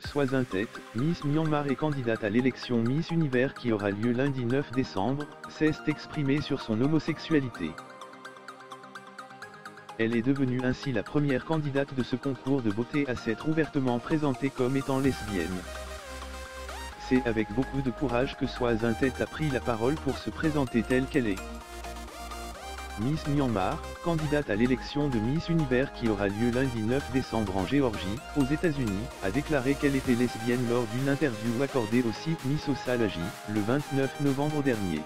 Swazintet, Miss Myanmar et candidate à l'élection Miss Univers qui aura lieu lundi 9 décembre, s'est exprimée sur son homosexualité. Elle est devenue ainsi la première candidate de ce concours de beauté à s'être ouvertement présentée comme étant lesbienne. C'est avec beaucoup de courage que Swazintet a pris la parole pour se présenter telle qu'elle est. Miss Myanmar, candidate à l'élection de Miss Univers qui aura lieu lundi 9 décembre en Géorgie, aux États-Unis, a déclaré qu'elle était lesbienne lors d'une interview accordée au site Miss Osalaji, le 29 novembre dernier.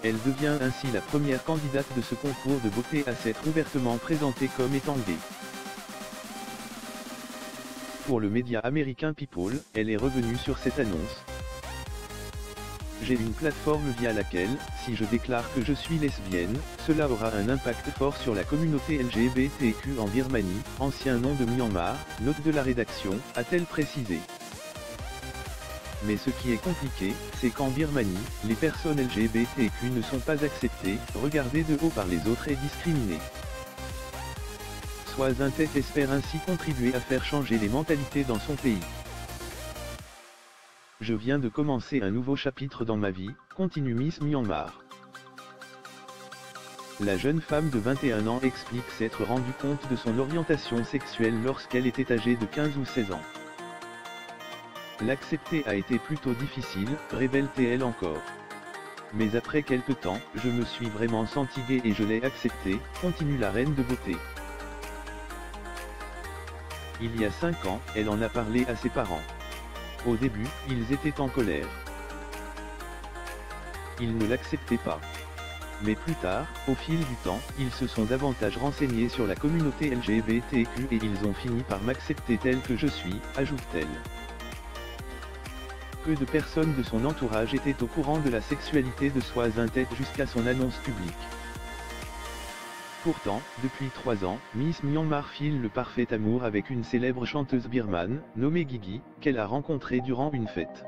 Elle devient ainsi la première candidate de ce concours de beauté à s'être ouvertement présentée comme étant gay. Pour le média américain People, elle est revenue sur cette annonce. J'ai une plateforme via laquelle, si je déclare que je suis lesbienne, cela aura un impact fort sur la communauté LGBTQ en Birmanie, ancien nom de Myanmar, note de la rédaction, a-t-elle précisé. Mais ce qui est compliqué, c'est qu'en Birmanie, les personnes LGBTQ ne sont pas acceptées, regardées de haut par les autres et discriminées. Swazintet espère ainsi contribuer à faire changer les mentalités dans son pays. Je viens de commencer un nouveau chapitre dans ma vie, continue Miss Myanmar. La jeune femme de 21 ans explique s'être rendue compte de son orientation sexuelle lorsqu'elle était âgée de 15 ou 16 ans. L'accepter a été plutôt difficile, révèle-t-elle encore. Mais après quelque temps, je me suis vraiment sentie gay et je l'ai accepté, continue la reine de beauté. Il y a 5 ans, elle en a parlé à ses parents. Au début, ils étaient en colère. Ils ne l'acceptaient pas. Mais plus tard, au fil du temps, ils se sont davantage renseignés sur la communauté LGBTQ et ils ont fini par m'accepter tel que je suis, ajoute-t-elle. Peu de personnes de son entourage étaient au courant de la sexualité de Swazintet jusqu'à son annonce publique. Pourtant, depuis 3 ans, Miss Myanmar file le parfait amour avec une célèbre chanteuse birmane, nommée Gigi, qu'elle a rencontrée durant une fête.